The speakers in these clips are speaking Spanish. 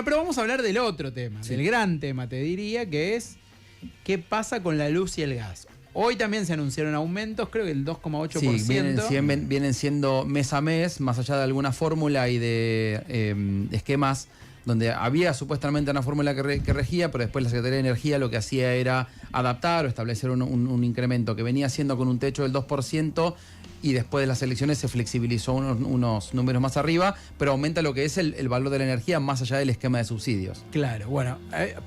Pero vamos a hablar del otro tema, del gran tema, te diría, que es qué pasa con la luz y el gas. Hoy también se anunciaron aumentos, creo que el 2,8%. Sí, vienen siendo mes a mes, más allá de alguna fórmula y de esquemas donde había supuestamente una fórmula que regía, pero después la Secretaría de Energía lo que hacía era adaptar o establecer un incremento que venía siendo con un techo del 2%, y después de las elecciones se flexibilizó unos números más arriba, pero aumenta lo que es el valor de la energía más allá del esquema de subsidios. Claro, bueno,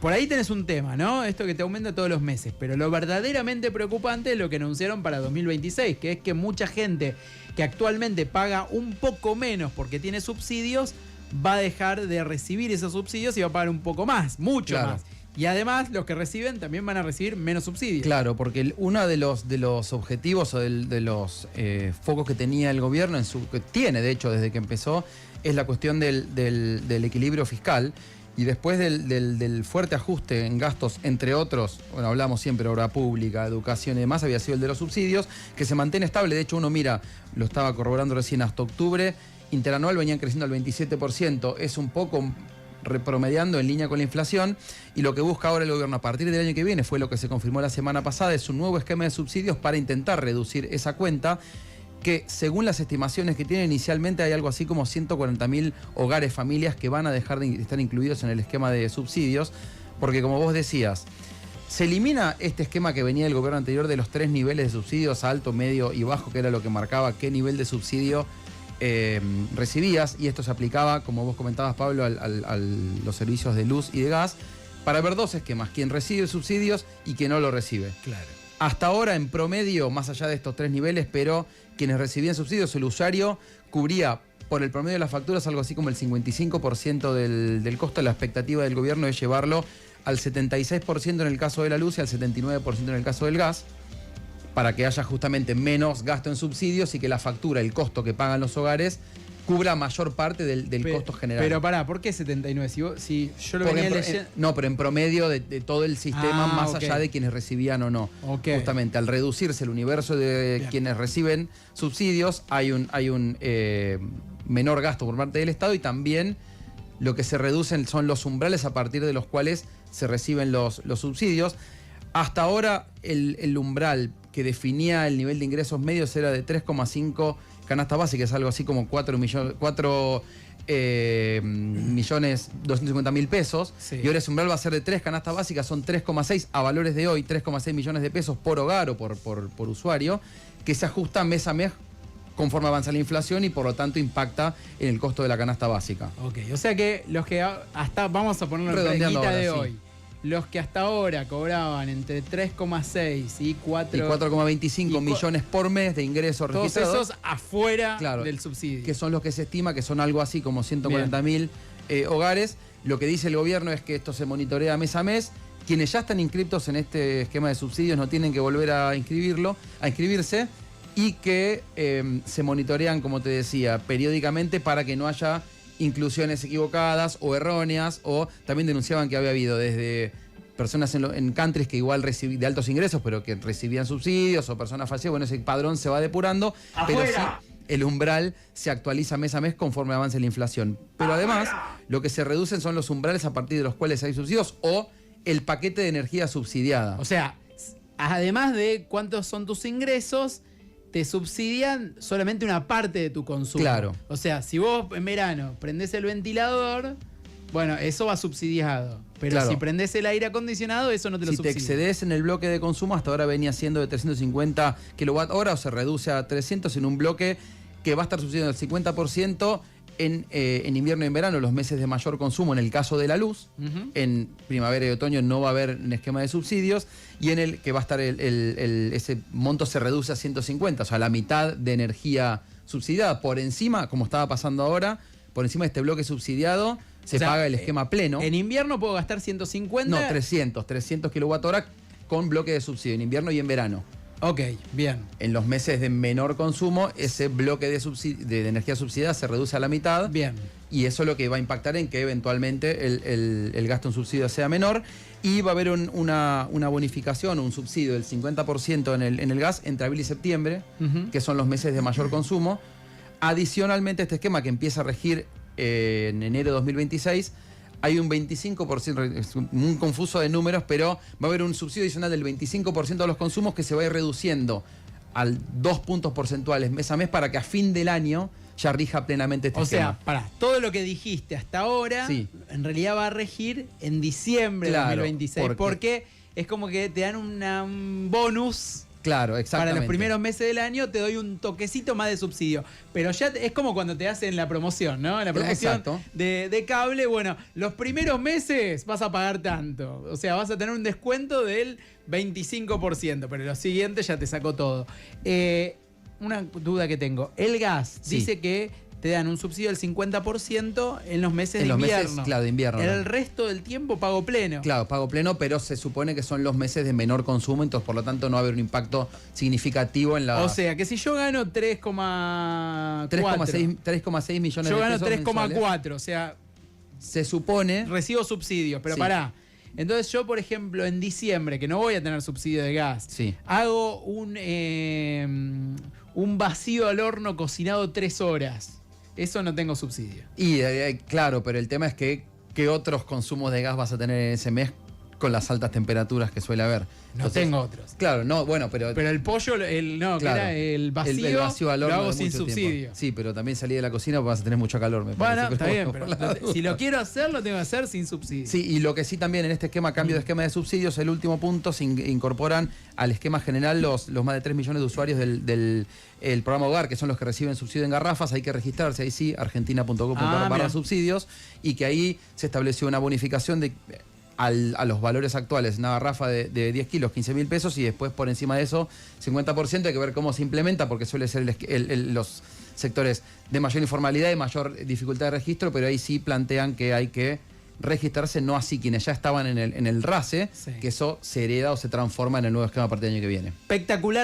por ahí tenés un tema, ¿no? Esto que te aumenta todos los meses, pero lo verdaderamente preocupante es lo que anunciaron para 2026, que es que mucha gente que actualmente paga un poco menos porque tiene subsidios, va a dejar de recibir esos subsidios y va a pagar un poco más, mucho más. Y además, los que reciben también van a recibir menos subsidios. Claro, porque uno de los objetivos o de los focos que tenía el gobierno, que tiene de hecho desde que empezó, es la cuestión del equilibrio fiscal. Y después del fuerte ajuste en gastos, entre otros, bueno, hablamos siempre de obra pública, educación y demás, había sido el de los subsidios, que se mantiene estable. De hecho, uno mira, lo estaba corroborando recién, hasta octubre, interanual venían creciendo al 27%, es un poco promediando en línea con la inflación, y lo que busca ahora el gobierno a partir del año que viene, fue lo que se confirmó la semana pasada, es un nuevo esquema de subsidios para intentar reducir esa cuenta, que según las estimaciones que tiene inicialmente hay algo así como 140.000 hogares, familias que van a dejar de estar incluidos en el esquema de subsidios, porque como vos decías, se elimina este esquema que venía del gobierno anterior de los 3 niveles de subsidios, alto, medio y bajo, que era lo que marcaba qué nivel de subsidio recibías, y esto se aplicaba, como vos comentabas, Pablo, a los servicios de luz y de gas, para ver dos esquemas, quien recibe subsidios y quien no lo recibe. Claro. Hasta ahora, en promedio, más allá de estos 3 niveles, pero quienes recibían subsidios, el usuario cubría por el promedio de las facturas algo así como el 55% del costo. La expectativa del gobierno es llevarlo al 76% en el caso de la luz y al 79% en el caso del gas, para que haya justamente menos gasto en subsidios y que la factura, el costo que pagan los hogares, cubra mayor parte del costo general. Pero pará, ¿por qué 79? Si yo lo venía leyendo... No, pero en promedio de todo el sistema, más allá de quienes recibían o no. Justamente, al reducirse el universo de quienes reciben subsidios, hay un menor gasto por parte del Estado, y también lo que se reducen son los umbrales a partir de los cuales se reciben los subsidios. Hasta ahora, el umbral que definía el nivel de ingresos medios era de 3,5 canastas básicas, algo así como 4.250.000 pesos. Sí. Y ahora ese umbral va a ser de 3 canastas básicas, son 3,6 a valores de hoy, 3,6 millones de pesos por hogar o por usuario, que se ajusta mes a mes conforme avanza la inflación y por lo tanto impacta en el costo de la canasta básica. Ok, o sea que los que hasta, vamos a ponerlo en reguita de hoy, los que hasta ahora cobraban entre 3,6 y 4,25 millones por mes de ingresos registrados. Todos esos afuera del subsidio. Que son los que se estima que son algo así como 140.000 hogares. Lo que dice el gobierno es que esto se monitorea mes a mes. Quienes ya están inscriptos en este esquema de subsidios no tienen que volver a inscribirse, y que se monitorean, como te decía, periódicamente para que no haya inclusiones equivocadas o erróneas, o también denunciaban que había habido desde personas en countries que igual de altos ingresos, pero que recibían subsidios, o personas fallecidas. Bueno, ese padrón se va depurando, pero sí el umbral se actualiza mes a mes conforme avance la inflación. Pero además, lo que se reducen son los umbrales a partir de los cuales hay subsidios, o el paquete de energía subsidiada. O sea, además de cuántos son tus ingresos, te subsidian solamente una parte de tu consumo. Claro. O sea, si vos en verano prendés el ventilador, bueno, eso va subsidiado. Pero si prendés el aire acondicionado, eso no te lo subsidia. Si te excedes en el bloque de consumo, hasta ahora venía siendo de 350 kWh, o se reduce a 300 en un bloque que va a estar subsidiando el 50% en invierno y en verano, los meses de mayor consumo en el caso de la luz. En primavera y otoño no va a haber un esquema de subsidios, y en el que va a estar ese monto se reduce a 150, o sea, la mitad de energía subsidiada. Por encima, como estaba pasando ahora, por encima de este bloque subsidiado, se paga el esquema pleno. ¿En invierno puedo gastar 150? No, 300 kWh con bloque de subsidio, en invierno y en verano. Ok, bien. En los meses de menor consumo, ese bloque de energía subsidiada se reduce a la mitad. Bien. Y eso es lo que va a impactar en que eventualmente el gasto en subsidio sea menor. Y va a haber una bonificación, un subsidio del 50% en el gas entre abril y septiembre, que son los meses de mayor consumo. Adicionalmente, este esquema que empieza a regir en enero de 2026, hay un 25%, es muy confuso de números, pero va a haber un subsidio adicional del 25% de los consumos que se va a ir reduciendo al 2 puntos porcentuales mes a mes para que a fin del año ya rija plenamente este esquema. O sea, todo lo que dijiste hasta ahora, Sí. en realidad va a regir en diciembre de Claro, 2026, porque porque es como que te dan un bonus. Claro, exactamente. Para los primeros meses del año te doy un toquecito más de subsidio. Pero ya es como cuando te hacen la promoción, ¿no? La promoción Exacto. de cable. Bueno, los primeros meses vas a pagar tanto. O sea, vas a tener un descuento del 25%, pero los siguientes ya te sacó todo. Una duda que tengo. El gas Sí. dice que te dan un subsidio del 50% en los meses En de los invierno. meses, claro, de invierno. En ¿no? el resto del tiempo pago pleno. Claro, pago pleno, pero se supone que son los meses de menor consumo, entonces por lo tanto no va a haber un impacto significativo en la... O sea, que si yo gano 3,6 millones yo de gano pesos mensuales, 3,4, o sea, se supone... recibo subsidios, pero Sí. pará. Entonces yo, por ejemplo, en diciembre, que no voy a tener subsidio de gas, Sí. hago un vacío al horno cocinado 3 horas. Eso no tengo subsidio. Y claro, pero el tema es que ¿qué otros consumos de gas vas a tener en ese mes con las altas temperaturas que suele haber? No Entonces, tengo otros. Claro, no, bueno, pero el pollo, claro, que era el vacío, el vacío al horno lo hago de sin mucho tiempo. subsidio. Sí, pero también salí de la cocina porque vas a tener mucho calor, me Bueno, parece. está Pero bien, bueno, pero por la duda. si lo quiero hacer, lo tengo que hacer sin subsidio. Sí, y lo que sí también en este esquema, cambio de esquema de subsidios, el último punto, se incorporan al esquema general los más de 3 millones de usuarios del el programa Hogar, que son los que reciben subsidio en garrafas. Hay que registrarse ahí sí, argentina.gov.ar/barra subsidios, y que ahí se estableció una bonificación de a los valores actuales, una garrafa de 10 kilos, 15.000 pesos, y después por encima de eso, 50%. Hay que ver cómo se implementa, porque suele ser los sectores de mayor informalidad y mayor dificultad de registro, pero ahí sí plantean que hay que registrarse, no así quienes ya estaban en el RACE, Sí. que eso se hereda o se transforma en el nuevo esquema a partir del año que viene. Espectacular.